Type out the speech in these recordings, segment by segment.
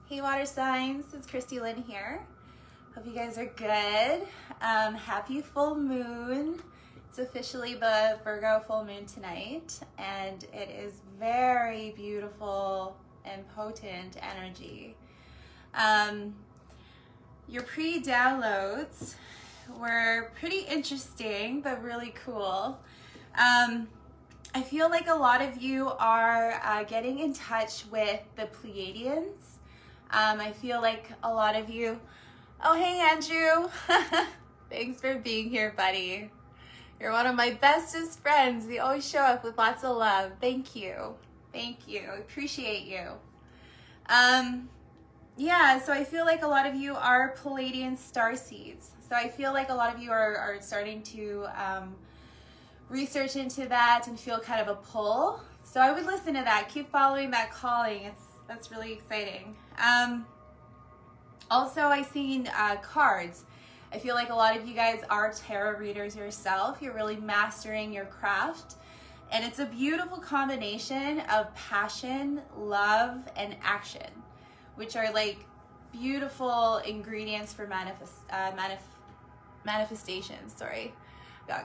Hey water signs, it's Christy Lynn here. Hope you guys are good. Happy full moon. It's officially the Virgo full moon tonight, and it is very beautiful and potent energy. Your pre-downloads were pretty interesting, but really cool. I feel like a lot of you are getting in touch with the Pleiadians. I feel like a lot of you, oh hey Andrew, thanks for being here, buddy. You're one of my bestest friends. You always show up with lots of love. Thank you. Thank you. I appreciate you. Yeah, so I feel like a lot of you are Pleiadian starseeds. So I feel like a lot of you are starting to research into that and feel kind of a pull. So I would listen to that. Keep following that calling. That's really exciting. Also, I seen cards. I feel like a lot of you guys are tarot readers yourself. You're really mastering your craft. And it's a beautiful combination of passion, love, and action, which are like beautiful ingredients for manifestation. Sorry. I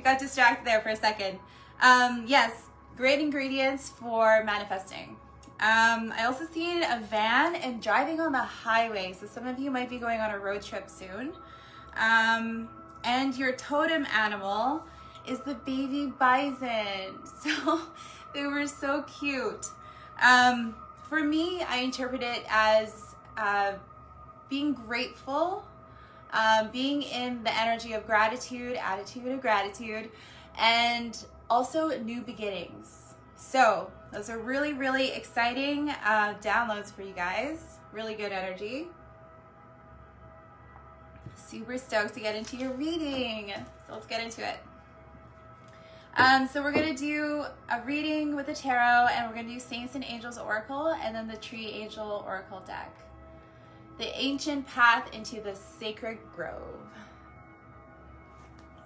got distracted there for a second. Yes, great ingredients for manifesting. I also seen a van and driving on the highway. So some of you might be going on a road trip soon. And your totem animal is the baby bison. So they were so cute. For me, I interpret it as being grateful, being in the energy of gratitude, attitude of gratitude, and also new beginnings. So those are really, really exciting downloads for you guys. Really good energy. Super stoked to get into your reading. So let's get into it. So we're going to do a reading with the tarot, and we're going to do Saints and Angels Oracle, and then the Tree Angel Oracle deck. The ancient path into the sacred grove.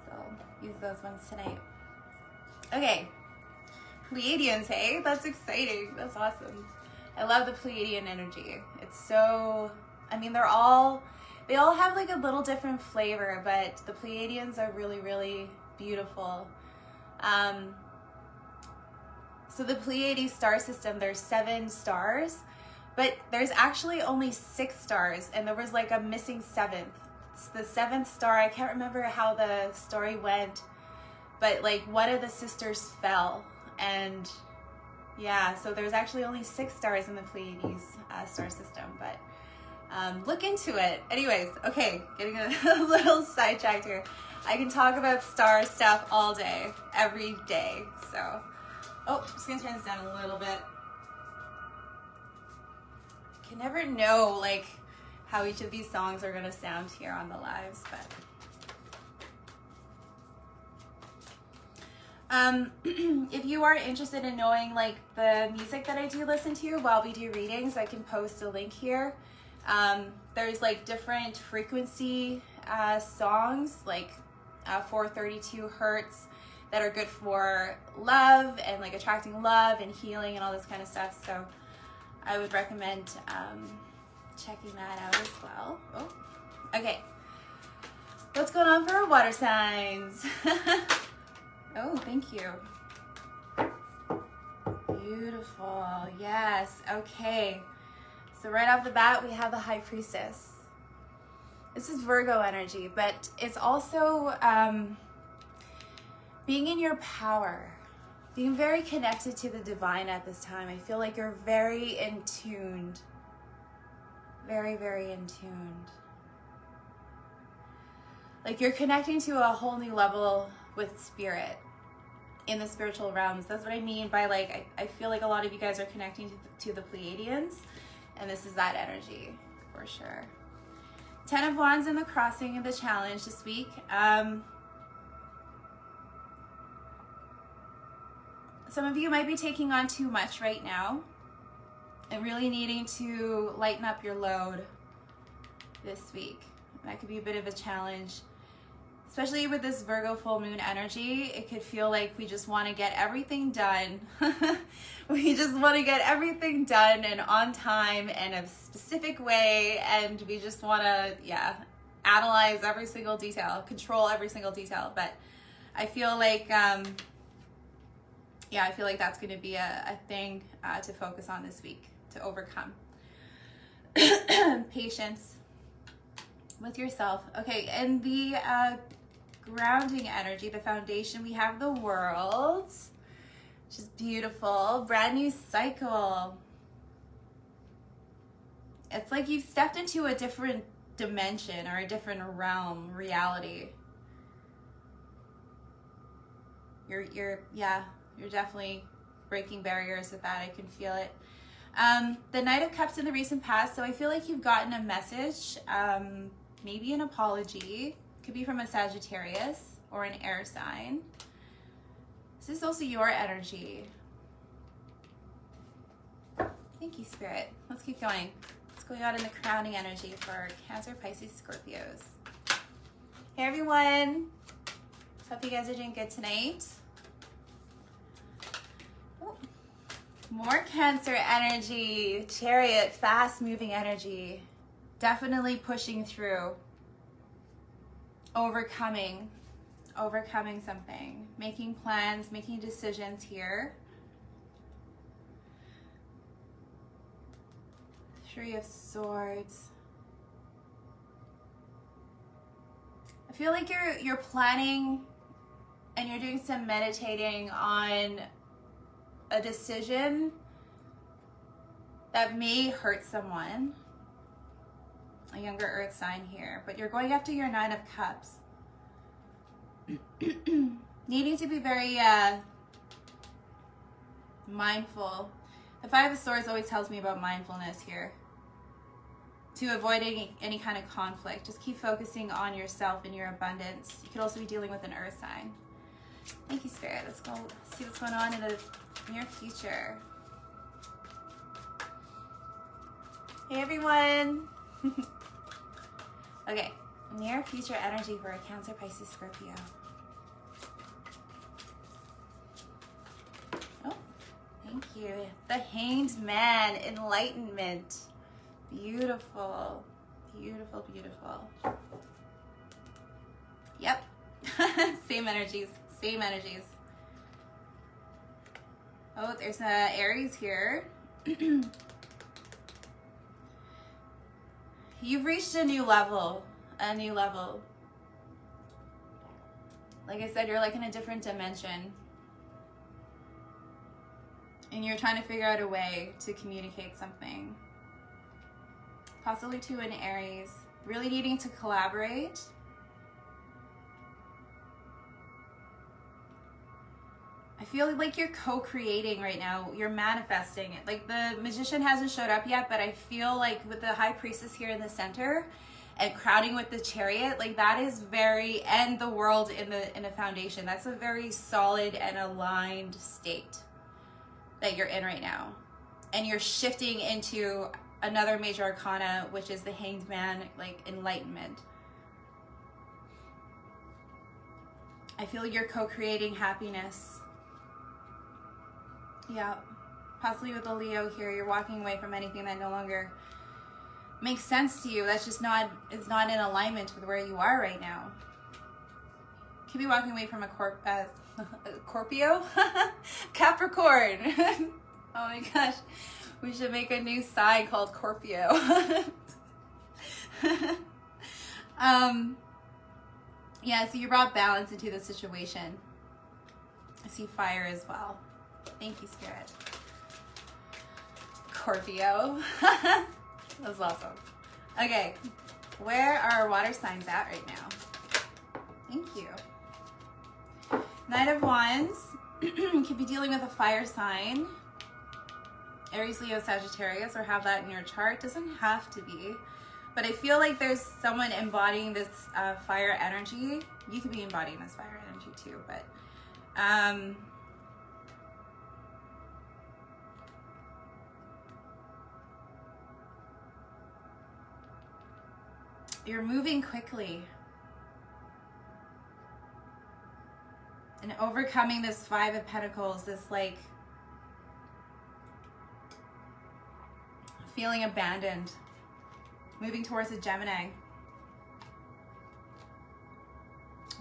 So use those ones tonight. Okay. Pleiadians, hey? That's exciting. That's awesome. I love the Pleiadian energy. It's so, I mean, they all have like a little different flavor, but the Pleiadians are really, really beautiful. So the Pleiades star system, there's 7 stars, but there's actually only 6 stars, and there was like a missing 7th. It's the 7th star. I can't remember how the story went, but like one of the sisters fell. And yeah, so there's actually only 6 stars in the Pleiades star system, but look into it. Anyways, okay, getting a little sidetracked here. I can talk about star stuff all day, every day. So, oh, I'm just gonna turn this down a little bit. You can never know like how each of these songs are gonna sound here on the lives, but. If you are interested in knowing like the music that I do listen to while we do readings, I can post a link here. There's like different frequency songs, like 432 hertz, that are good for love and like attracting love and healing and all this kind of stuff. So I would recommend checking that out as well. Oh, okay. What's going on for our water signs? Oh, thank you. Beautiful. Yes. Okay. So right off the bat, we have the High Priestess. This is Virgo energy, but it's also being in your power, being very connected to the divine at this time. I feel like you're very in tuned. Very, very in tuned. Like you're connecting to a whole new level with spirit in the spiritual realms. That's what I mean by like, I feel like a lot of you guys are connecting to the Pleiadians, and this is that energy for sure. 10 of Wands in the crossing of the challenge this week. Some of you might be taking on too much right now and really needing to lighten up your load this week. That could be a bit of a challenge. especially with this Virgo full moon energy, it could feel like we just want to get everything done. We just want to get everything done and on time and a specific way, and we just want to, yeah, analyze every single detail, control every single detail. But I feel like, yeah, I feel like that's going to be a thing to focus on this week, to overcome. Patience with yourself. Okay, and the grounding energy, the foundation, we have the world, which is beautiful. Brand new cycle. It's like you've stepped into a different dimension or a different realm, reality. You're definitely breaking barriers with that. I can feel it. The Knight of Cups in the recent past, so I feel like you've gotten a message, maybe an apology. Could be from a Sagittarius or an air sign. This is also your energy. Thank you, Spirit. Let's keep going. What's going on in the crowning energy for Cancer, Pisces, Scorpios? Hey, everyone. Hope you guys are doing good tonight. Oh. More Cancer energy. Chariot, fast-moving energy. Definitely pushing through. Overcoming something, making plans, making decisions here. Three of Swords. I feel like you're planning and you're doing some meditating on a decision that may hurt someone. A younger earth sign here, but you're going after your Nine of Cups. Needing to be very mindful. The Five of Swords always tells me about mindfulness here. To avoid any kind of conflict. Just keep focusing on yourself and your abundance. You could also be dealing with an earth sign. Thank you, Spirit. Let's go see what's going on in the near future. Hey, everyone. Okay, near future energy for a Cancer, Pisces, Scorpio. Oh, thank you. The Hanged Man, enlightenment. Beautiful, beautiful, beautiful. Yep, same energies, same energies. Oh, there's a Aries here. You've reached a new level, Like I said, you're like in a different dimension. And you're trying to figure out a way to communicate something. Possibly to an Aries. Really needing to collaborate. I feel like you're co-creating right now. You're manifesting it. Like the Magician hasn't showed up yet, but I feel like with the High Priestess here in the center and crowning with the Chariot, like that is very, and the World in the foundation. That's a very solid and aligned state that you're in right now. And you're shifting into another major arcana, which is the Hanged Man, like enlightenment. I feel you're co-creating happiness. Yeah, possibly with a Leo here, you're walking away from anything that no longer makes sense to you. That's just not, it's not in alignment with where you are right now. Could be walking away from a Scorpio? Capricorn. Oh my gosh, we should make a new sign called Scorpio. Yeah, so you brought balance into the situation. I see fire as well. Thank you, Spirit. Scorpio. That was awesome. Okay, where are our water signs at right now? Thank you. Knight of Wands. Could be dealing with a fire sign. Aries, Leo, Sagittarius, or have that in your chart. Doesn't have to be. But I feel like there's someone embodying this fire energy. You could be embodying this fire energy too, but you're moving quickly. And overcoming this Five of Pentacles, this like feeling abandoned, moving towards a Gemini,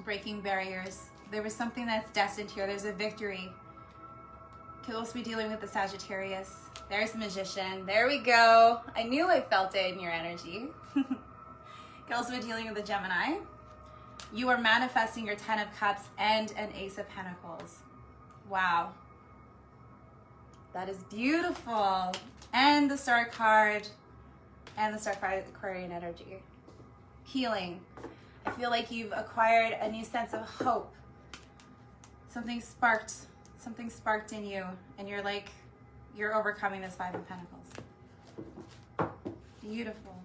breaking barriers. There was something that's destined here. There's a victory. Could also be dealing with the Sagittarius. There's the Magician. There we go. I knew I felt it in your energy. Could also be dealing with the Gemini. You are manifesting your 10 of Cups and an Ace of Pentacles. Wow. That is beautiful. And the Star card. And the Star card, Aquarian energy. Healing. I feel like you've acquired a new sense of hope. Something sparked in you, and you're overcoming this Five of Pentacles. Beautiful.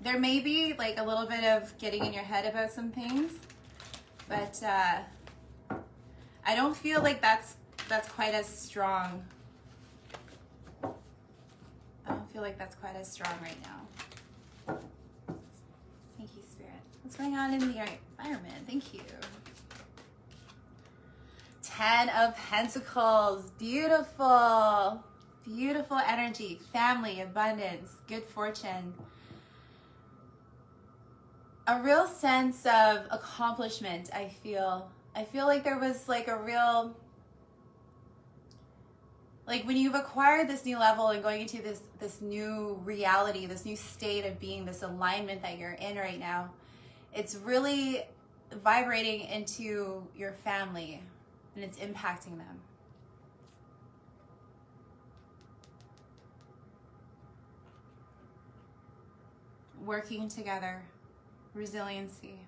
There may be like a little bit of getting in your head about some things, but I don't feel like that's quite as strong. I don't feel like that's quite as strong right now. Thank you, Spirit. What's going on in the environment? Thank you. 10 of Pentacles. Beautiful. Beautiful energy. Family, abundance, good fortune. A real sense of accomplishment, I feel. I feel like there was like a real... Like when you've acquired this new level and going into this new reality, this new state of being, this alignment that you're in right now, it's really vibrating into your family and it's impacting them. Working together, resiliency.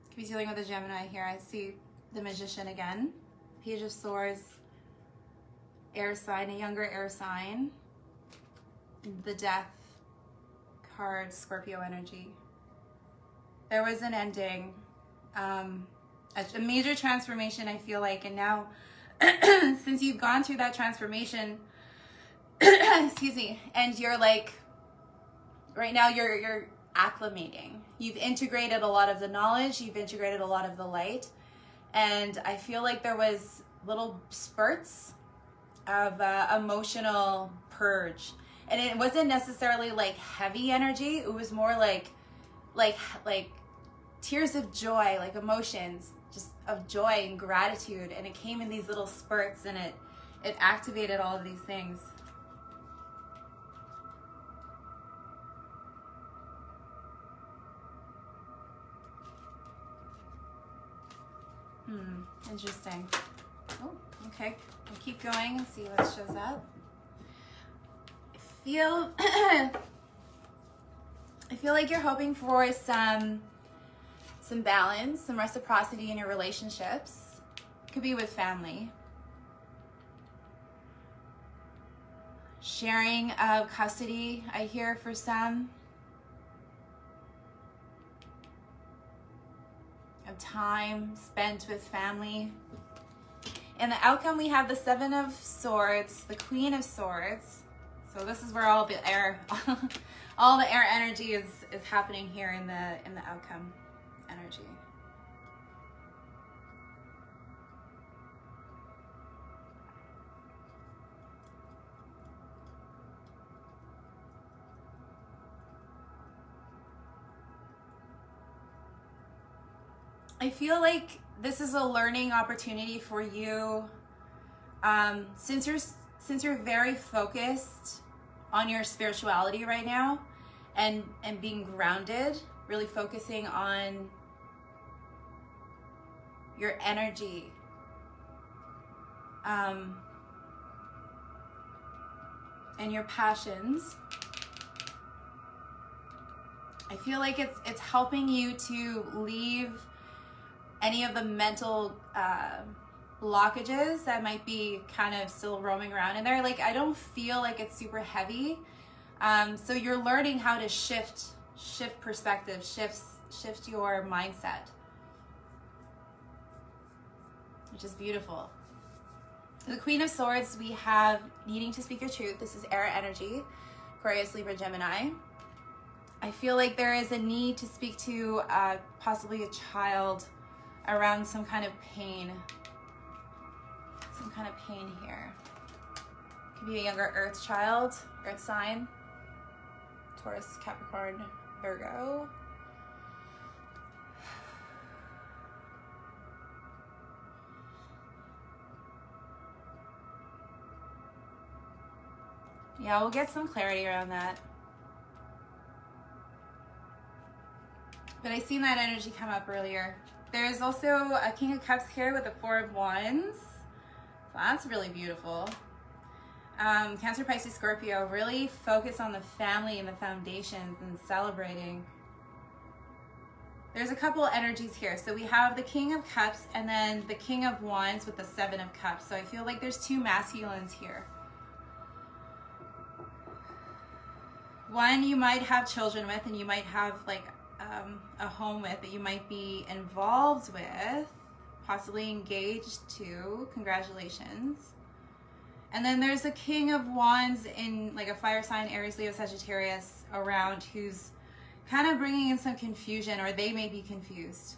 Could be dealing with a Gemini here. I see the Magician again. Page of Swords, air sign, a younger air sign. The Death card, Scorpio energy. There was an ending, a major transformation, I feel like, and now since you've gone through that transformation, excuse me, and you're like, right now you're acclimating. You've integrated a lot of the knowledge, you've integrated a lot of the light, and I feel like there was little spurts of emotional purge. And it wasn't necessarily like heavy energy, it was more like tears of joy, like emotions just of joy and gratitude, and it came in these little spurts, and it activated all of these things. Interesting. Oh, okay. We'll keep going and see what shows up. I feel like you're hoping for some balance, some reciprocity in your relationships. Could be with family. Sharing of custody, I hear, for some. Of time spent with family. In the outcome, we have the Seven of Swords, the Queen of Swords. So this is where all the air, all the air energy is happening here in the outcome energy. I feel like this is a learning opportunity for you, since you're very focused on your spirituality right now and being grounded, really focusing on your energy. And your passions. I feel like it's helping you to leave any of the mental blockages that might be kind of still roaming around in there. Like, I don't feel like it's super heavy. So you're learning how to shift perspective, shift your mindset, which is beautiful. The Queen of Swords, we have needing to speak your truth. This is air energy, Aquarius, Libra, Gemini. I feel like there is a need to speak to possibly a child around some kind of pain. Some kind of pain here. Could be a younger earth child, earth sign. Taurus, Capricorn, Virgo. Yeah, we'll get some clarity around that. But I seen that energy come up earlier. There's also a King of Cups here with a Four of Wands. So that's really beautiful. Cancer, Pisces, Scorpio, really focus on the family and the foundations and celebrating. There's a couple energies here. So we have the King of Cups and then the King of Wands with the Seven of Cups. So I feel like there's two masculines here. One you might have children with, and you might have like a home with that you might be involved with, possibly engaged to. Congratulations. And then there's a King of Wands in like a fire sign, Aries, Leo, Sagittarius around, who's kind of bringing in some confusion, or they may be confused.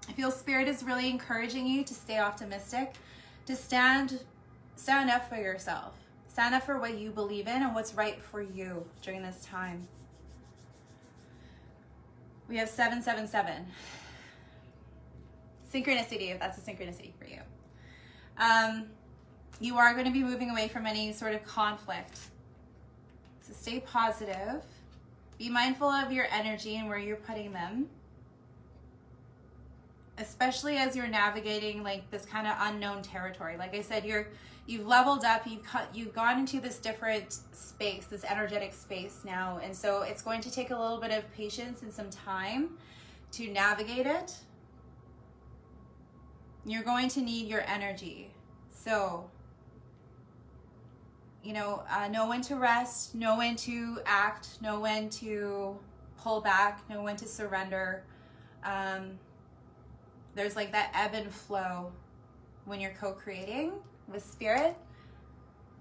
I feel Spirit is really encouraging you to stay optimistic, to stand up for yourself. Stand up for what you believe in and what's right for you during this time. We have 777. Synchronicity, if that's a synchronicity for you. You are going to be moving away from any sort of conflict. So stay positive. Be mindful of your energy and where you're putting them. Especially as you're navigating like this kind of unknown territory. Like I said, you've leveled up, you've gone into this different space, this energetic space now. And so it's going to take a little bit of patience and some time to navigate it. You're going to need your energy. So, know when to rest, know when to act, know when to pull back, know when to surrender. There's like that ebb and flow when you're co-creating with Spirit.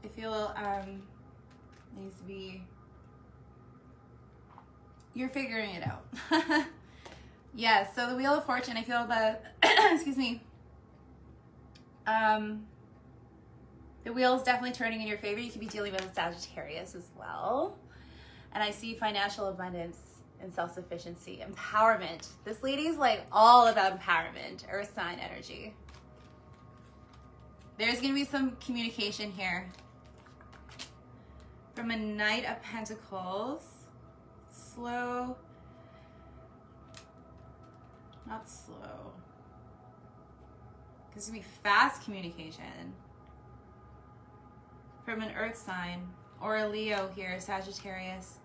I feel needs to be, you're figuring it out. Yes, so the Wheel of Fortune, I feel the, excuse me, the wheel is definitely turning in your favor. You could be dealing with a Sagittarius as well. And I see financial abundance and self-sufficiency, empowerment. This lady's like all about empowerment, earth sign energy. There's going to be some communication here. From a Knight of Pentacles. Slow. Not slow. There's going to be fast communication. From an earth sign. Or a Leo here, Sagittarius.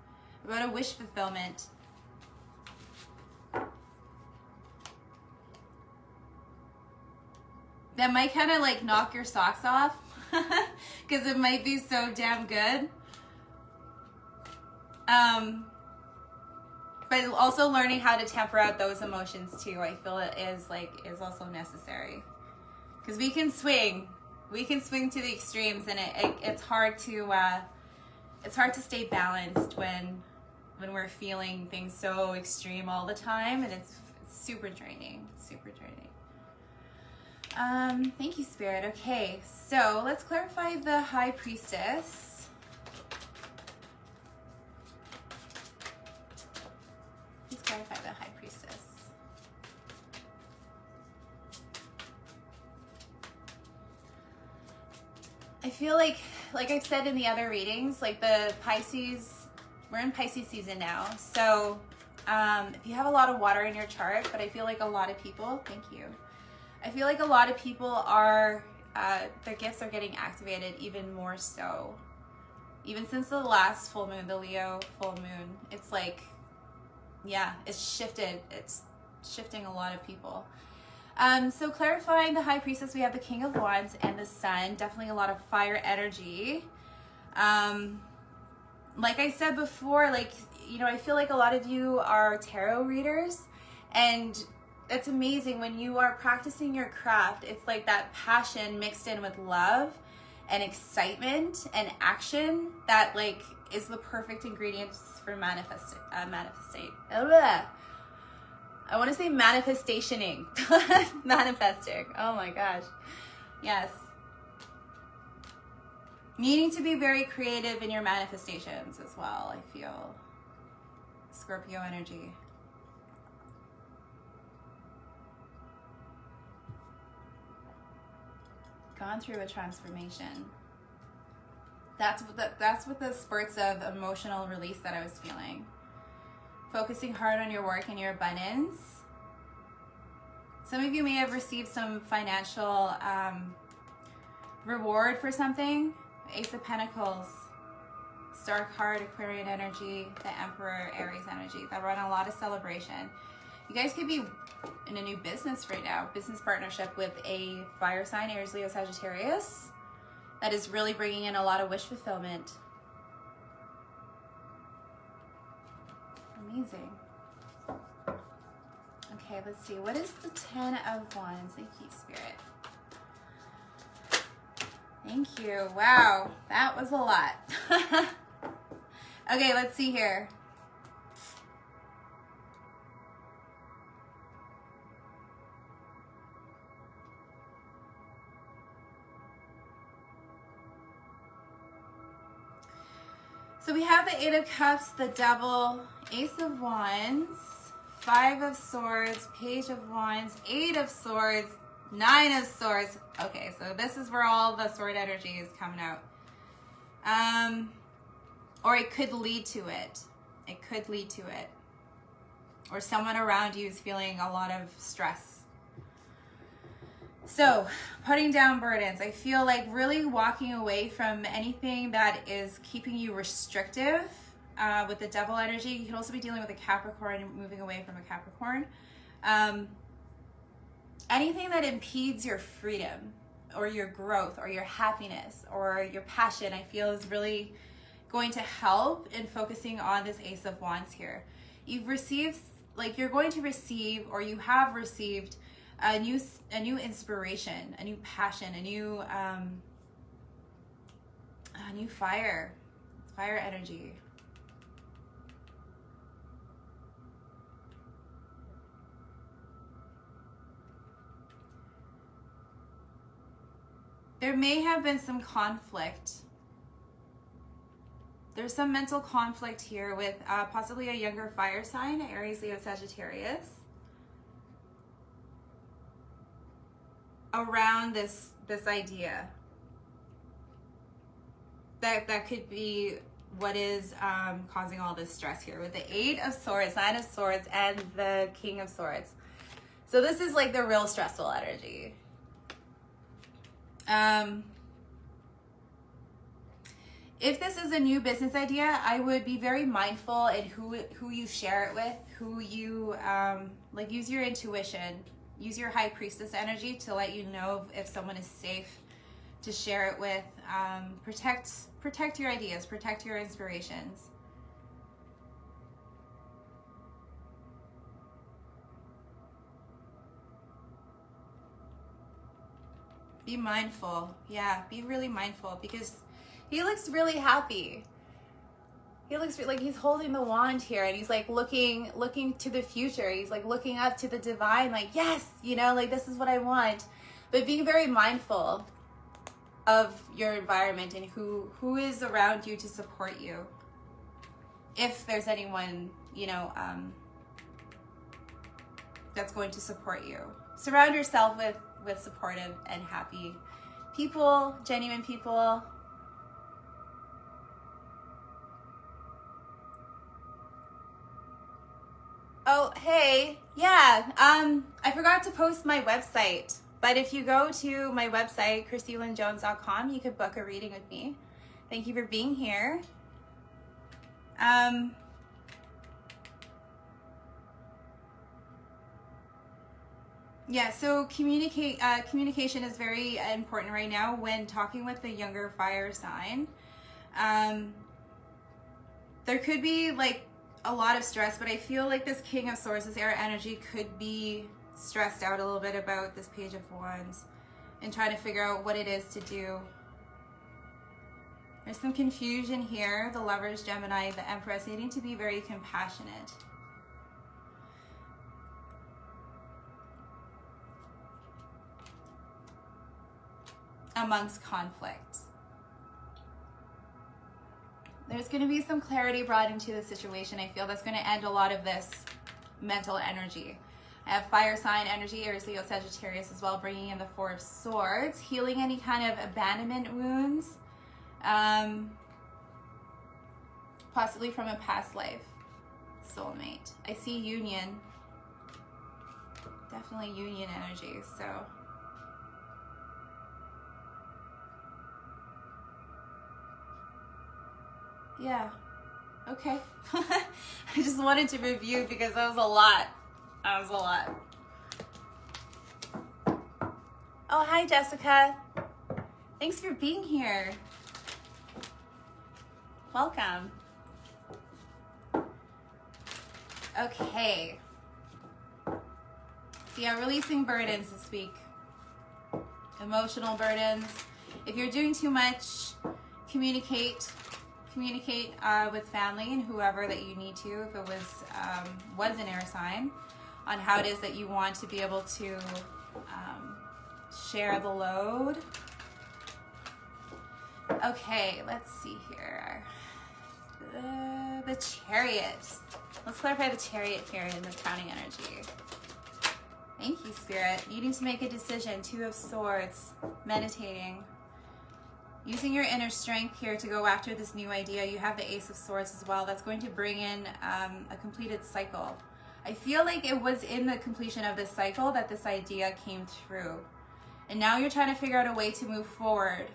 About a wish fulfillment. That might kind of like knock your socks off because it might be so damn good. But also learning how to temper out those emotions too. I feel it is also necessary because we can swing to the extremes, and it's hard to stay balanced when we're feeling things so extreme all the time, and it's super draining, super draining. Thank you, Spirit. Okay, so let's clarify the High Priestess. Let's clarify the High Priestess. I feel like I've said in the other readings, like the Pisces, we're in Pisces season now. So if you have a lot of water in your chart, but I feel like a lot of people, thank you. I feel like a lot of people are, their gifts are getting activated even more so. Even since the last full moon, the Leo full moon, it's like, yeah, it's shifted. It's shifting a lot of people. So clarifying the High Priestess, we have the King of Wands and the Sun. Definitely a lot of fire energy. Like I said before, I feel like a lot of you are tarot readers, and it's amazing when you are practicing your craft. It's like that passion mixed in with love, and excitement and action that like is the perfect ingredients for manifesting. I want to say manifestationing. Manifesting. Oh my gosh. Yes. Needing to be very creative in your manifestations as well, I feel. Scorpio energy. Gone through a transformation. That's what the spurts of emotional release that I was feeling. Focusing hard on your work and your abundance. Some of you may have received some financial reward for something. Ace of Pentacles, Star card, Aquarian energy, the Emperor, Aries energy. That run a lot of celebration. You guys could be in a new business right now. Business partnership with a fire sign, Aries, Leo, Sagittarius. That is really bringing in a lot of wish fulfillment. Amazing. Okay, let's see. What is the 10 of Wands? Thank you, Spirit. Thank you. Wow, that was a lot. Okay, let's see here. So we have the 8 of Cups, the Devil, Ace of Wands, 5 of Swords, Page of Wands, 8 of Swords, 9 of Swords. Okay, so this is where all the sword energy is coming out. Or it could lead to it. It could lead to it. Or someone around you is feeling a lot of stress. So, putting down burdens. I feel like really walking away from anything that is keeping you restrictive with the Devil energy. You can also be dealing with a Capricorn and moving away from a Capricorn. Anything that impedes your freedom or your growth or your happiness or your passion, I feel is really going to help in focusing on this Ace of Wands here. You've received, like you're going to receive, or you have received a new inspiration, a new passion, a new fire energy. There may have been some conflict. There's some mental conflict here with possibly a younger fire sign, Aries, Leo, Sagittarius, around this idea. That could be what is causing all this stress here with the 8 of Swords, 9 of Swords, and the King of Swords. So this is like the real stressful energy. If this is a new business idea, I would be very mindful in who you share it with, who you like. Use your intuition, use your High Priestess energy to let you know if someone is safe to share it with. Protect your ideas, protect your inspirations. Be mindful. Yeah, be really mindful, because he looks really happy. He looks like he's holding the wand here, and he's like looking to the future. He's like looking up to the divine, like, yes, you know, like this is what I want. But being very mindful of your environment and who is around you to support you. If there's anyone, you know, that's going to support you. Surround yourself with supportive and happy people, genuine people. Oh, hey, yeah, I forgot to post my website, but if you go to my website, ChristyLynnJones.com, you could book a reading with me. Thank you for being here. Yeah, so communication is very important right now when talking with the younger fire sign. There could be like a lot of stress, but I feel like this King of Swords, this air energy, could be stressed out a little bit about this Page of Wands and trying to figure out what it is to do. There's some confusion here. The Lovers, Gemini, the Empress needing to be very compassionate. Amongst conflict. There's going to be some clarity brought into the situation. I feel that's going to end a lot of this mental energy. I have fire sign energy, Aries, Leo, Sagittarius as well, bringing in the Four of Swords, healing any kind of abandonment wounds, possibly from a past life, soulmate. I see union, definitely union energy, so. Yeah, okay. I just wanted to review because that was a lot. That was a lot. Oh, hi, Jessica. Thanks for being here. Welcome. Okay. So yeah, releasing burdens this week. Emotional burdens. If you're doing too much, communicate with family and whoever that you need to, if it was an air sign, on how it is that you want to be able to share the load. Okay, let's see here. The Chariot. Let's clarify the Chariot here in the crowning energy. Thank you, Spirit. Needing to make a decision. Two of Swords. Meditating. Using your inner strength here to go after this new idea. You have the Ace of Swords as well. That's going to bring in a completed cycle. I feel like it was in the completion of this cycle that this idea came through. And now you're trying to figure out a way to move forward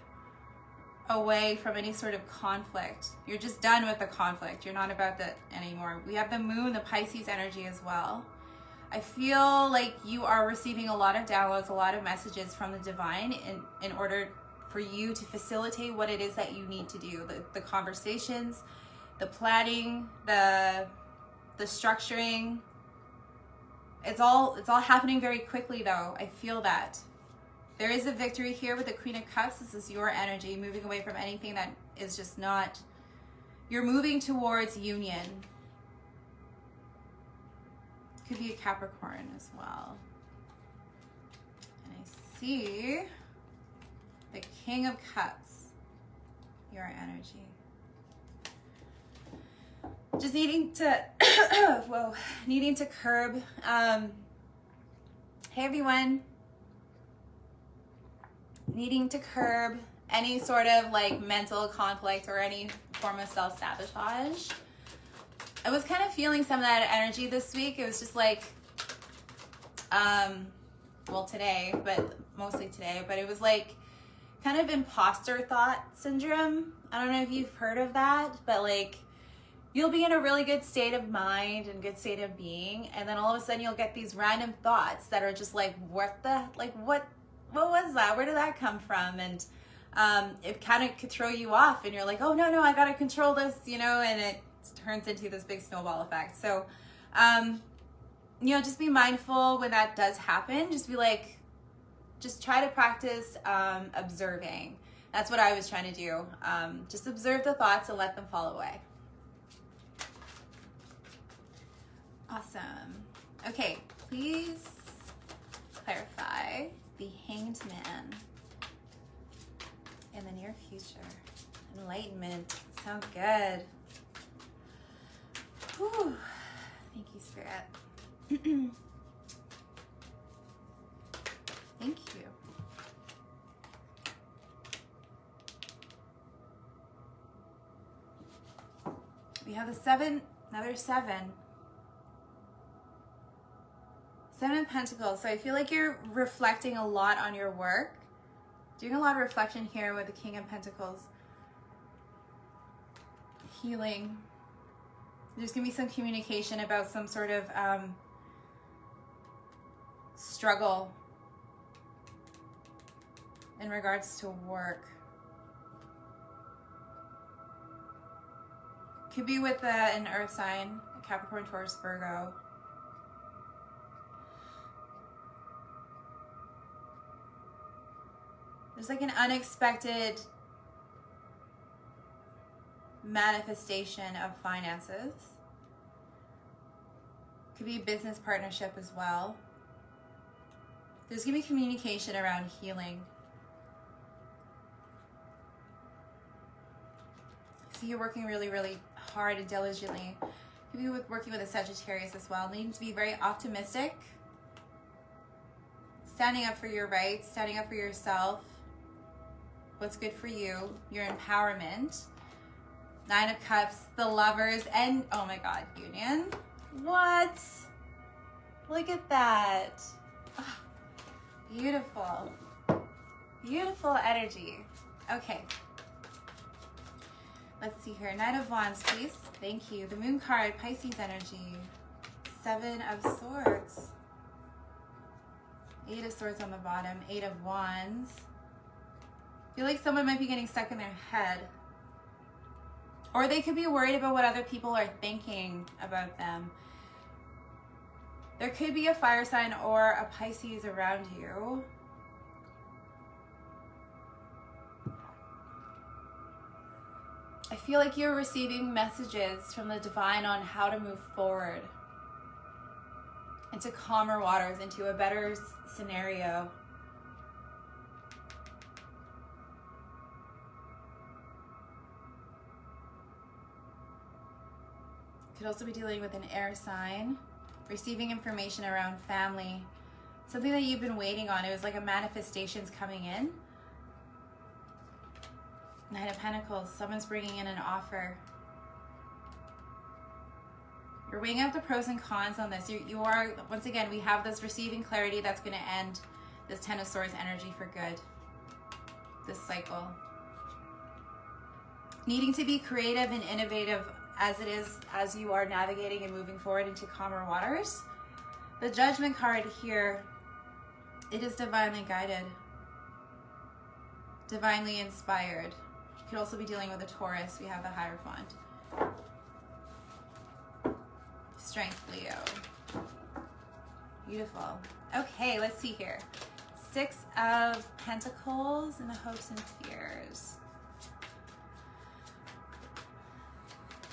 away from any sort of conflict. You're just done with the conflict. You're not about that anymore. We have the Moon, the Pisces energy as well. I feel like you are receiving a lot of downloads, a lot of messages from the divine in order for you to facilitate what it is that you need to do. The conversations, the planning, the structuring. It's all happening very quickly though. I feel that. There is a victory here with the Queen of Cups. This is your energy, moving away from anything that is just not, you're moving towards union. Could be a Capricorn as well. And I see the King of Cups, your energy. Just needing to, whoa, needing to curb. Hey everyone. Needing to curb any sort of like mental conflict or any form of self-sabotage. I was kind of feeling some of that energy this week. It was just like, well today, but mostly today, but it was like kind of imposter thought syndrome. I don't know if you've heard of that, but like you'll be in a really good state of mind and good state of being, and then all of a sudden you'll get these random thoughts that are just like, what was that? Where did that come from? And it kind of could throw you off, and you're like, oh no, I gotta control this, and it turns into this big snowball effect. So, just be mindful when that does happen. Just be like, just try to practice observing. That's what I was trying to do. Just observe the thoughts and let them fall away. Awesome. Okay, please clarify the Hanged Man in the near future. Enlightenment. Sounds good. Whew. Thank you, Spirit. Thank you. We have another seven. Seven of Pentacles. So I feel like you're reflecting a lot on your work. Doing a lot of reflection here with the King of Pentacles. Healing. There's going to be some communication about some sort of struggle in regards to work. Could be with an earth sign, Capricorn, Taurus, Virgo. There's like an unexpected manifestation of finances. Could be a business partnership as well. There's going to be communication around healing. So you're working really, really hard and diligently. Could be working with a Sagittarius as well. Needing to be very optimistic. Standing up for your rights, standing up for yourself. What's good for you, your empowerment. 9 of Cups, the Lovers, and oh my God, Union. What? Look at that. Oh, beautiful. Beautiful energy. Okay. Let's see here. Knight of Wands, please. Thank you. The Moon card, Pisces energy. 7 of Swords. 8 of Swords on the bottom. 8 of Wands. I feel like someone might be getting stuck in their head. Or they could be worried about what other people are thinking about them. There could be a fire sign or a Pisces around you. I feel like you're receiving messages from the divine on how to move forward into calmer waters, into a better scenario. Could also be dealing with an air sign, receiving information around family, something that you've been waiting on. It was like a manifestation's coming in. Knight of Pentacles, someone's bringing in an offer. You're weighing out the pros and cons on this. You are, once again, we have this receiving clarity that's going to end this 10 of Swords energy for good. This cycle. Needing to be creative and innovative as you are navigating and moving forward into calmer waters. The Judgment card here, it is divinely guided, divinely inspired. You could also be dealing with a Taurus. We have the Hierophant. Strength, Leo. Beautiful. Okay, let's see here. 6 of Pentacles and the hopes and fears.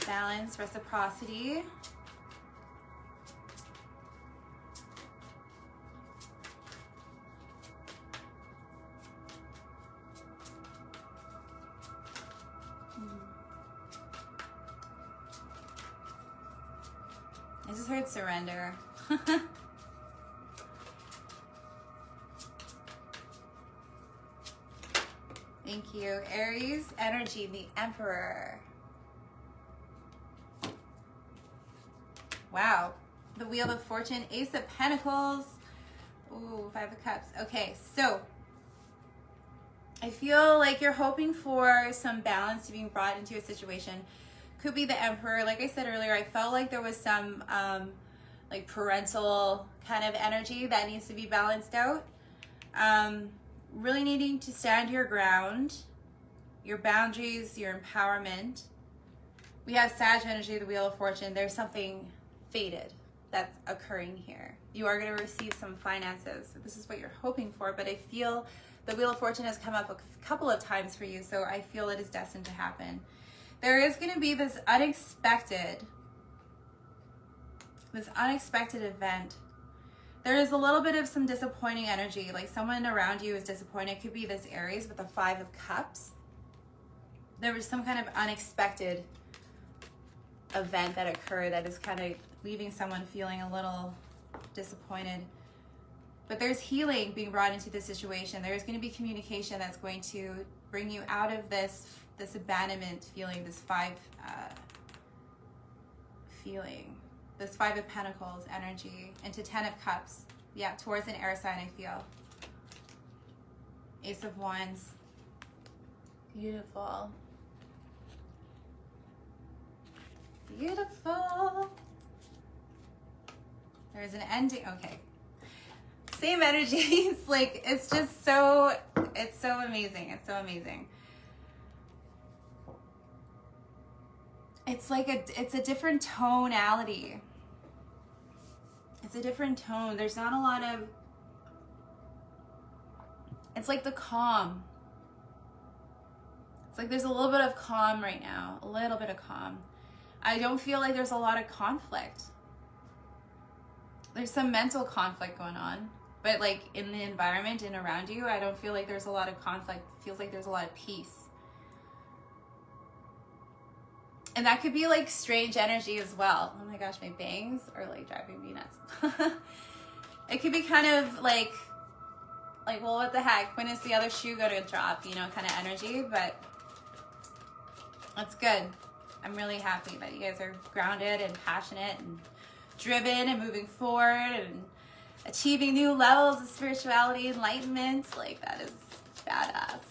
Balance, reciprocity. I just heard surrender. Thank you. Aries energy, the Emperor. Wow. The Wheel of Fortune, Ace of Pentacles. Ooh, 5 of Cups. Okay, so I feel like you're hoping for some balance to being brought into a situation. Could be the Emperor. Like I said earlier, I felt like there was some like parental kind of energy that needs to be balanced out. Really needing to stand your ground, your boundaries, your empowerment. We have Sag energy, the Wheel of Fortune. There's something fated that's occurring here. You are going to receive some finances. This is what you're hoping for, but I feel the Wheel of Fortune has come up a couple of times for you, so I feel it is destined to happen. There is going to be this unexpected event. There is a little bit of some disappointing energy, like someone around you is disappointed. It could be this Aries with the 5 of Cups. There was some kind of unexpected event that occurred that is kind of leaving someone feeling a little disappointed. But there's healing being brought into the situation. There's going to be communication that's going to bring you out of this abandonment feeling, this 5 feeling, this 5 of Pentacles energy into 10 of Cups. Yeah, towards an air sign, I feel. Ace of Wands. Beautiful. Beautiful. There's an ending. Okay. Same energy. It's like, it's just so, it's so amazing. It's so amazing. It's like it's a different tonality. It's a different tone. There's not a lot of, it's like the calm. It's like there's a little bit of calm right now, a little bit of calm. I don't feel like there's a lot of conflict. There's some mental conflict going on, but like in the environment and around you, I don't feel like there's a lot of conflict. It feels like there's a lot of peace. And that could be like strange energy as well. Oh my gosh, my bangs are like driving me nuts. It could be kind of like, well, what the heck? When is the other shoe going to drop? You know, kind of energy, but that's good. I'm really happy that you guys are grounded and passionate and driven and moving forward and achieving new levels of spirituality, enlightenment. Like, that is badass.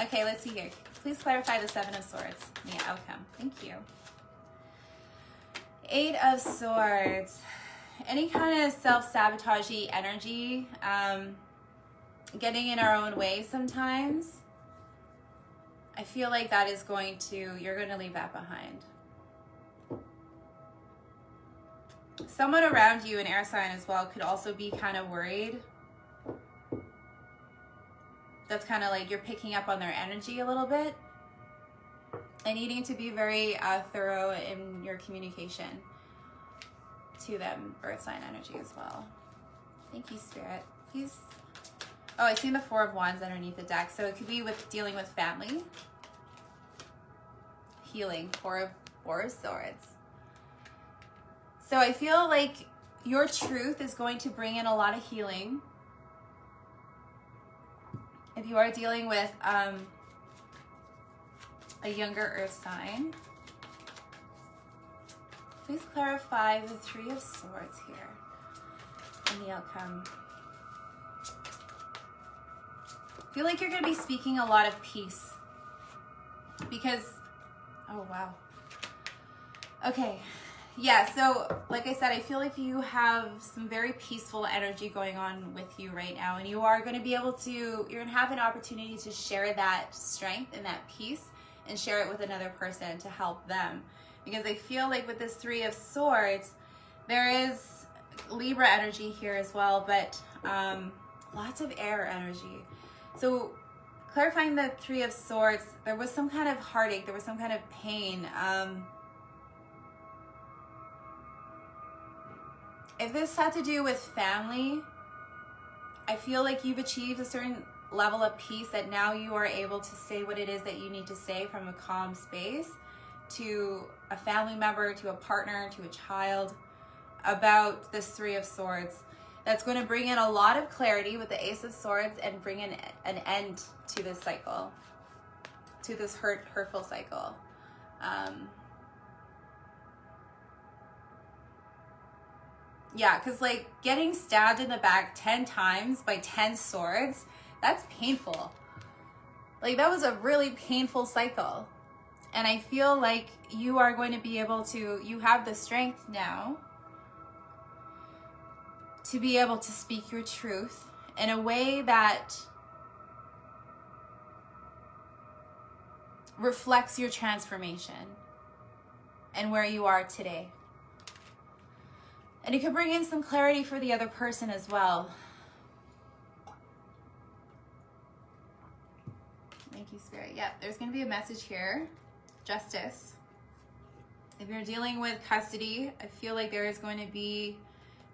Okay, let's see here. Please clarify the Seven of Swords and the outcome. Thank you. Eight of Swords. Any kind of self-sabotagey energy, getting in our own way sometimes. I feel like that is you're going to leave that behind. Someone around you, an air sign as well, could also be kind of worried. That's kind of like you're picking up on their energy a little bit and needing to be very thorough in your communication to them, earth sign energy as well. Thank you, Spirit. Please. Oh, I see the Four of Wands underneath the deck. So it could be with dealing with family. Healing. Four of Swords. So I feel like your truth is going to bring in a lot of healing. If you are dealing with a younger earth sign, please clarify the Three of Swords here and the outcome. I feel like you're going to be speaking a lot of peace because, oh wow. Okay. Yeah, so like I said, I feel like you have some very peaceful energy going on with you right now, and you are going to be able to, you're going to have an opportunity to share that strength and that peace and share it with another person to help them. Because I feel like with this Three of Swords, there is Libra energy here as well, but lots of air energy. So clarifying the Three of Swords, there was some kind of heartache, there was some kind of pain. If this had to do with family, I feel like you've achieved a certain level of peace that now you are able to say what it is that you need to say from a calm space to a family member, to a partner, to a child about this Three of Swords. That's going to bring in a lot of clarity with the Ace of Swords and bring in an end to this cycle, to this hurtful cycle. Yeah, because like getting stabbed in the back 10 times by 10 swords, that's painful. Like that was a really painful cycle. And I feel like you are going to be able to, you have the strength now to be able to speak your truth in a way that reflects your transformation and where you are today. And it could bring in some clarity for the other person as well. Thank you, Spirit. Yep, there's going to be a message here. Justice. If you're dealing with custody, I feel like there is going to be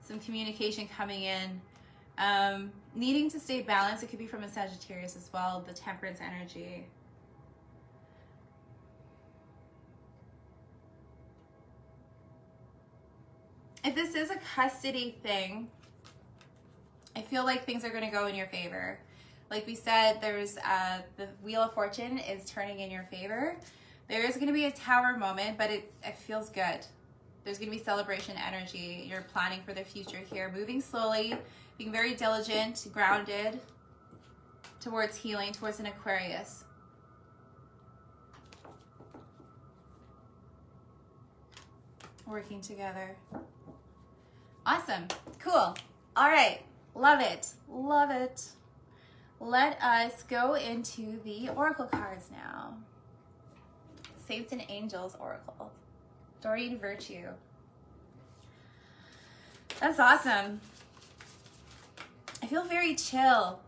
some communication coming in. Needing to stay balanced. It could be from a Sagittarius as well. The Temperance energy. If this is a custody thing, I feel like things are going to go in your favor. Like we said, there's the Wheel of Fortune is turning in your favor. There is going to be a Tower moment, but it feels good. There's going to be celebration energy. You're planning for the future here, moving slowly, being very diligent, grounded towards healing, towards an Aquarius. Working together. Awesome. Cool. All right. Love it. Love it. Let us go into the Oracle cards now. Saints and Angels Oracle. Doreen Virtue. That's awesome. I feel very chill.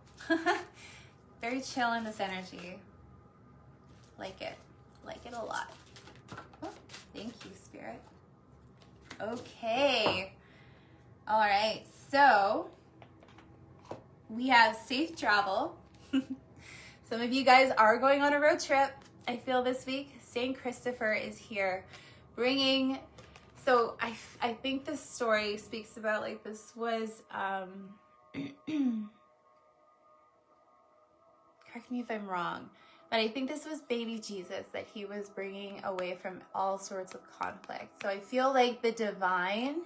Very chill in this energy. Like it. Like it a lot. Oh, thank you, Spirit. Okay. All right. So we have safe travel. Some of you guys are going on a road trip, I feel, this week. Saint Christopher is here bringing, so I think this story speaks about, like, this was, correct me if I'm wrong, but I think this was baby Jesus that he was bringing away from all sorts of conflict. So I feel like the divine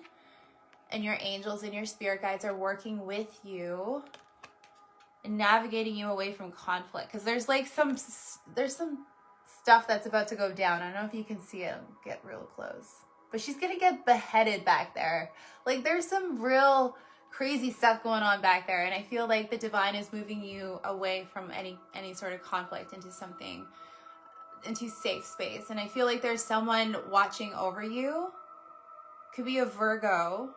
and your angels and your spirit guides are working with you and navigating you away from conflict, because there's like some stuff that's about to go down. I don't know if you can see it. I'll get real close, but she's gonna get beheaded back there. Like, there's some real crazy stuff going on back there, and I feel like the divine is moving you away from any sort of conflict into something, into safe space. And I feel like there's someone watching over you. Could be a Virgo.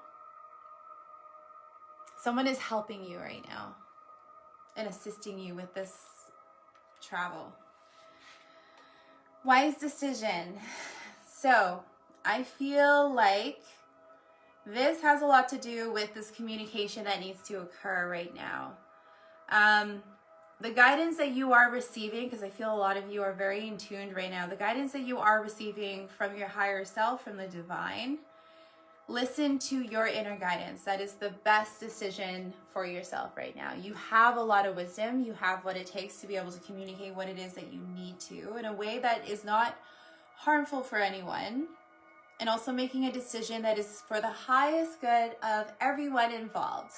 Someone is helping you right now and assisting you with this travel. Wise decision. So I feel like this has a lot to do with this communication that needs to occur right now. The guidance that you are receiving, because I feel a lot of you are very in tune right now, the guidance that you are receiving from your higher self, from the divine, listen to your inner guidance. That is the best decision for yourself right now. You have a lot of wisdom. You have what it takes to be able to communicate what it is that you need to in a way that is not harmful for anyone, and also making a decision that is for the highest good of everyone involved.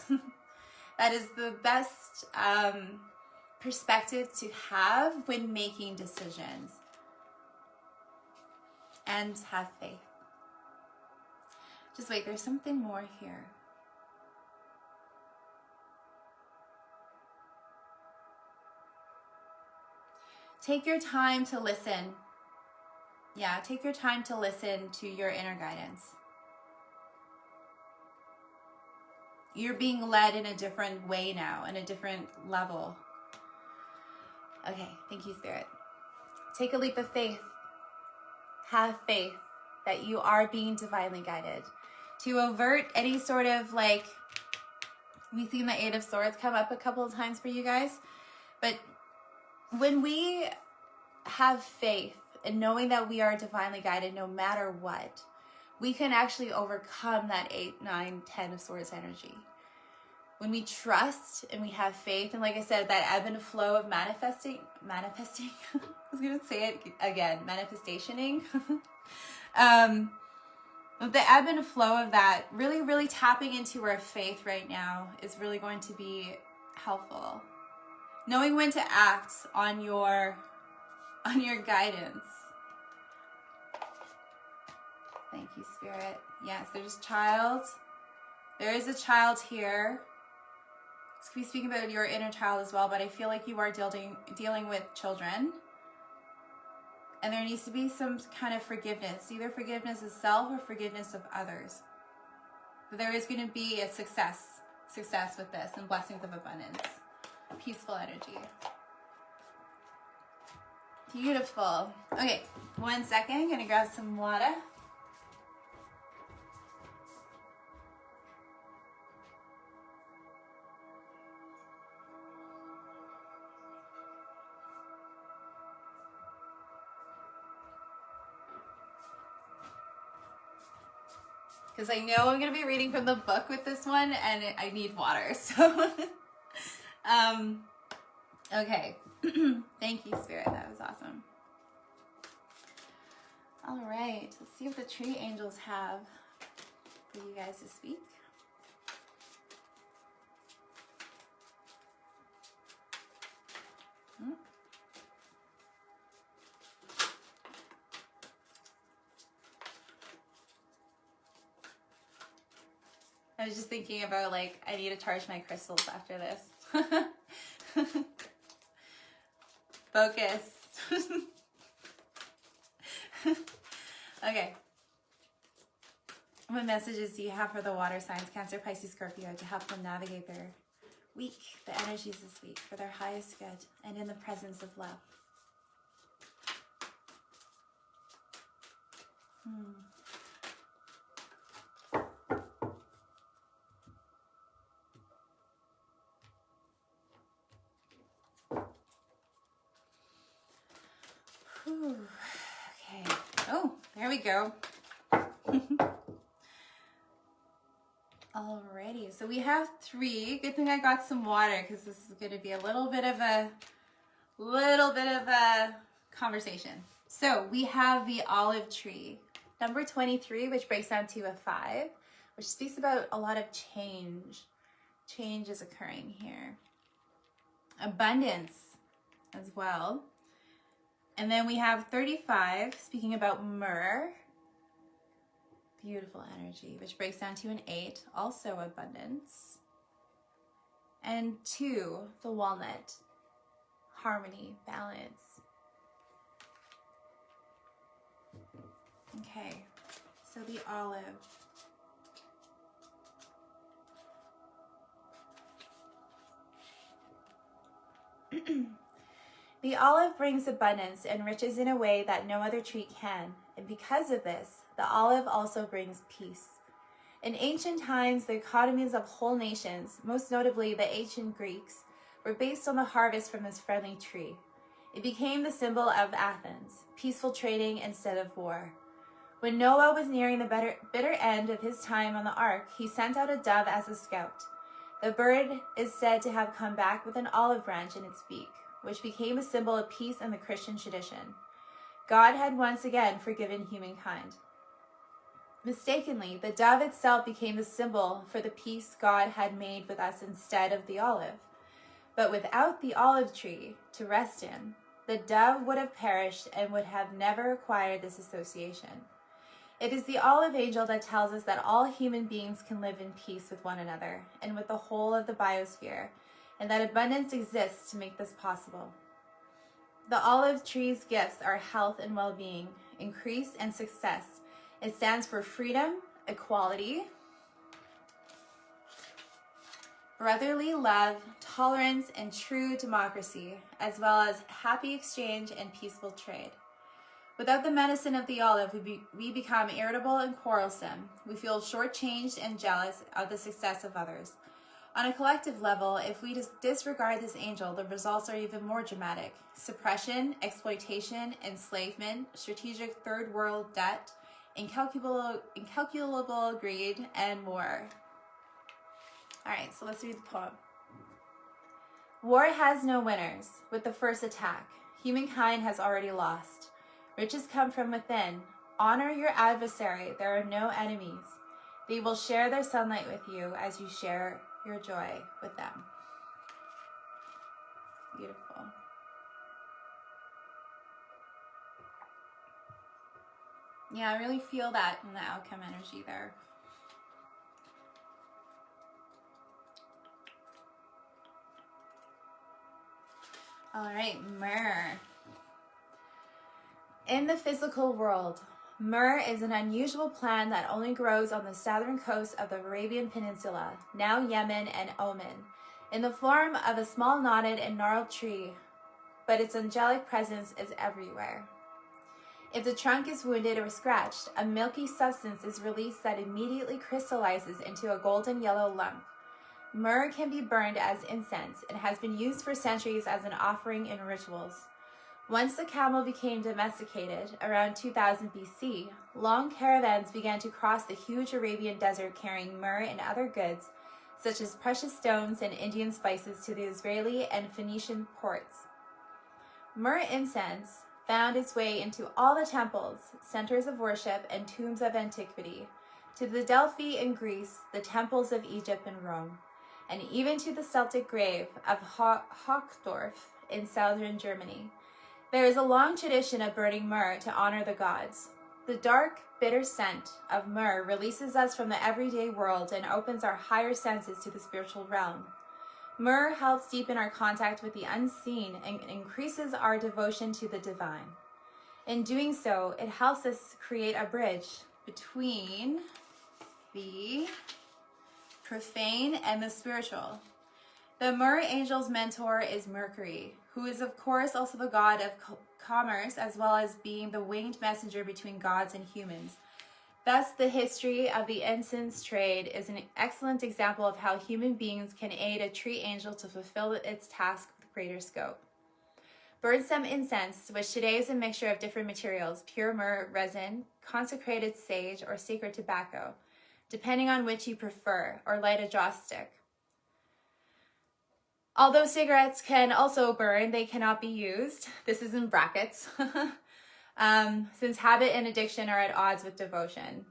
That is the best perspective to have when making decisions. And have faith. Just wait, there's something more here. Take your time to listen. Yeah, take your time to listen to your inner guidance. You're being led in a different way now, in a different level. Okay, thank you, Spirit. Take a leap of faith. Have faith that you are being divinely guided. To avert any sort of, like, we've seen the Eight of Swords come up a couple of times for you guys, but when we have faith and knowing that we are divinely guided no matter what, we can actually overcome that 8, 9, 10 of Swords energy. When we trust and we have faith, and like I said, that ebb and flow of manifesting, I was going to say it again, manifestationing. The ebb and flow of that, really, really tapping into our faith right now is really going to be helpful. Knowing when to act on your guidance. Thank you, Spirit. Yes, there's a child. There is a child here. It's going to be speaking about your inner child as well, but I feel like you are dealing with children. And there needs to be some kind of forgiveness, either forgiveness of self or forgiveness of others. But there is going to be a success with this, and blessings of abundance. Peaceful energy. Beautiful. Okay, 1 second. I'm going to grab some water. Because I know I'm going to be reading from the book with this one, and I need water, so. Okay. Thank you, Spirit. That was awesome. All right. Let's see what the tree angels have for you guys to speak. I was just thinking about, like, I need to charge my crystals after this. Focus. Okay. What messages do you have for the water signs, Cancer, Pisces, Scorpio, to help them navigate their week, the energies this week, for their highest good, and in the presence of love? Whew. Okay. Oh, there we go. Alrighty, so we have 3. Good thing I got some water because this is going to be a little bit of a conversation. So we have the olive tree, number 23, which breaks down to a 5, which speaks about a lot of change. Change is occurring here. Abundance as well. And then we have 35, speaking about myrrh. Beautiful energy, which breaks down to an 8, also abundance. And 2, the walnut, harmony, balance. Okay, so the olive. The olive brings abundance and riches in a way that no other tree can, and because of this, the olive also brings peace. In ancient times, the economies of whole nations, most notably the ancient Greeks, were based on the harvest from this friendly tree. It became the symbol of Athens, peaceful trading instead of war. When Noah was nearing the bitter end of his time on the ark, he sent out a dove as a scout. The bird is said to have come back with an olive branch in its beak, which became a symbol of peace in the Christian tradition. God had once again forgiven humankind. Mistakenly, the dove itself became the symbol for the peace God had made with us instead of the olive. But without the olive tree to rest in, the dove would have perished and would have never acquired this association. It is the olive angel that tells us that all human beings can live in peace with one another and with the whole of the biosphere, and that abundance exists to make this possible. The olive tree's gifts are health and well-being, increase and success. It stands for freedom, equality, brotherly love, tolerance, and true democracy, as well as happy exchange and peaceful trade. Without the medicine of the olive, we become irritable and quarrelsome. We feel shortchanged and jealous of the success of others. On a collective level, if we disregard this angel, the results are even more dramatic. Suppression, exploitation, enslavement, strategic third world debt, incalculable greed, and more. All right, so let's read the poem. War has no winners. With the first attack, humankind has already lost. Riches come from within. Honor your adversary. There are no enemies. They will share their sunlight with you as you share your joy with them. Beautiful. Yeah, I really feel that in the outcome energy there. All right, myrrh. In the physical world, myrrh is an unusual plant that only grows on the southern coast of the Arabian Peninsula, now Yemen and Oman, in the form of a small knotted and gnarled tree, but its angelic presence is everywhere. If the trunk is wounded or scratched, a milky substance is released that immediately crystallizes into a golden yellow lump. Myrrh can be burned as incense and has been used for centuries as an offering in rituals. Once the camel became domesticated, around 2000 BC, long caravans began to cross the huge Arabian desert carrying myrrh and other goods, such as precious stones and Indian spices, to the Israeli and Phoenician ports. Myrrh incense found its way into all the temples, centers of worship, and tombs of antiquity, to the Delphi in Greece, the temples of Egypt and Rome, and even to the Celtic grave of Hochdorf in southern Germany. There is a long tradition of burning myrrh to honor the gods. The dark, bitter scent of myrrh releases us from the everyday world and opens our higher senses to the spiritual realm. Myrrh helps deepen our contact with the unseen and increases our devotion to the divine. In doing so, it helps us create a bridge between the profane and the spiritual. The Myrrh angel's mentor is Mercury, who is of course also the god of commerce, as well as being the winged messenger between gods and humans. Thus, the history of the incense trade is an excellent example of how human beings can aid a tree angel to fulfill its task with greater scope. Burn some incense, which today is a mixture of different materials, pure myrrh, resin, consecrated sage, or sacred tobacco, depending on which you prefer, or light a joss stick. Although cigarettes can also burn, they cannot be used. This is in brackets. Since habit and addiction are at odds with devotion,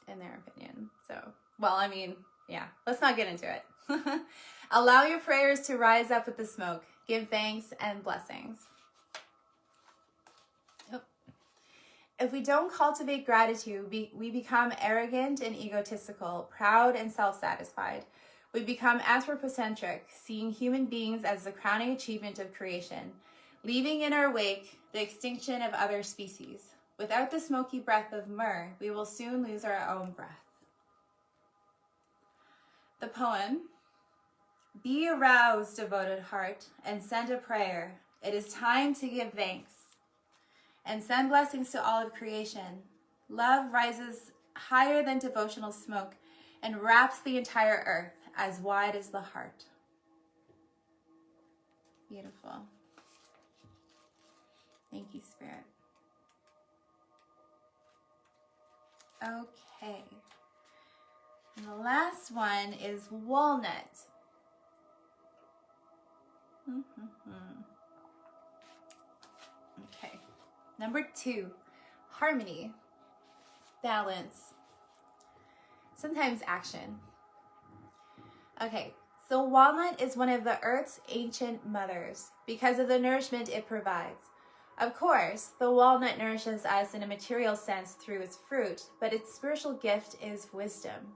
in their opinion. So, well, I mean, yeah, let's not get into it. Allow your prayers to rise up with the smoke. Give thanks and blessings. If we don't cultivate gratitude, we become arrogant and egotistical, proud and self-satisfied. We become anthropocentric, seeing human beings as the crowning achievement of creation, leaving in our wake the extinction of other species. Without the smoky breath of myrrh, we will soon lose our own breath. The poem: Be aroused, devoted heart, and send a prayer. It is time to give thanks and send blessings to all of creation. Love rises higher than devotional smoke and wraps the entire earth as wide as the heart. Beautiful. Thank you, Spirit. Okay. And the last one is walnut. Okay. Number 2, harmony, balance, sometimes action. Okay, so walnut is one of the earth's ancient mothers because of the nourishment it provides. Of course, the walnut nourishes us in a material sense through its fruit, but its spiritual gift is wisdom.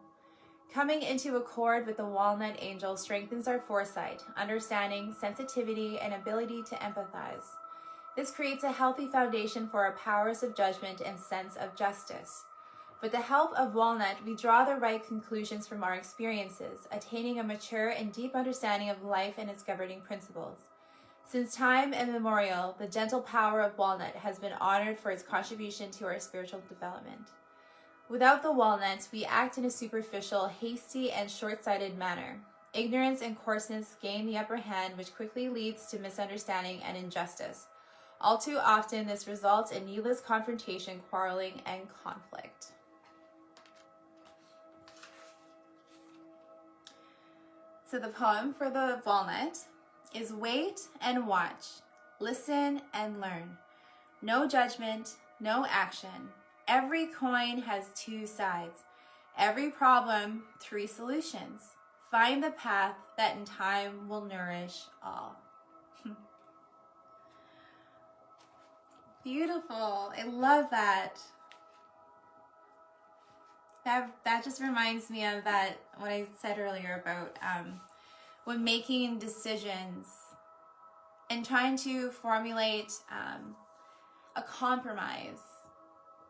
Coming into accord with the walnut angel strengthens our foresight, understanding, sensitivity, and ability to empathize. This creates a healthy foundation for our powers of judgment and sense of justice. With the help of walnut, we draw the right conclusions from our experiences, attaining a mature and deep understanding of life and its governing principles. Since time immemorial, the gentle power of walnut has been honored for its contribution to our spiritual development. Without the walnut, we act in a superficial, hasty, and short-sighted manner. Ignorance and coarseness gain the upper hand, which quickly leads to misunderstanding and injustice. All too often, this results in needless confrontation, quarreling, and conflict. So the poem for the walnut is: wait and watch, listen and learn. No judgment, no action. Every coin has 2 sides. Every problem, 3 solutions. Find the path that in time will nourish all. Beautiful. I love that. That just reminds me of that, what I said earlier about when making decisions and trying to formulate a compromise,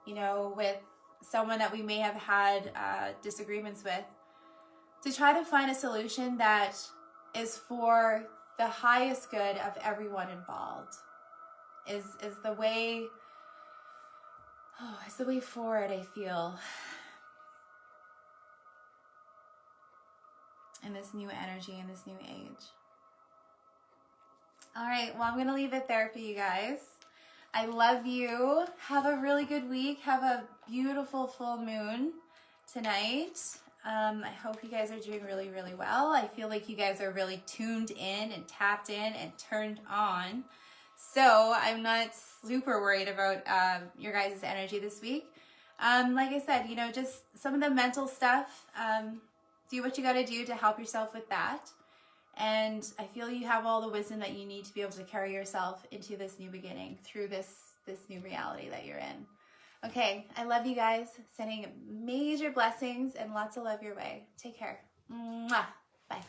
you know, with someone that we may have had disagreements with, to try to find a solution that is for the highest good of everyone involved is the way, it's the way forward, I feel, in this new energy, in this new age. All right, well, I'm going to leave it there for you guys. I love you. Have a really good week. Have a beautiful full moon tonight. I hope you guys are doing really, really well. I feel like you guys are really tuned in and tapped in and turned on. So I'm not super worried about your guys' energy this week. Like I said, you know, just some of the mental stuff, do what you got to do to help yourself with that. And I feel you have all the wisdom that you need to be able to carry yourself into this new beginning through this new reality that you're in. Okay, I love you guys. Sending major blessings and lots of love your way. Take care. Mwah. Bye.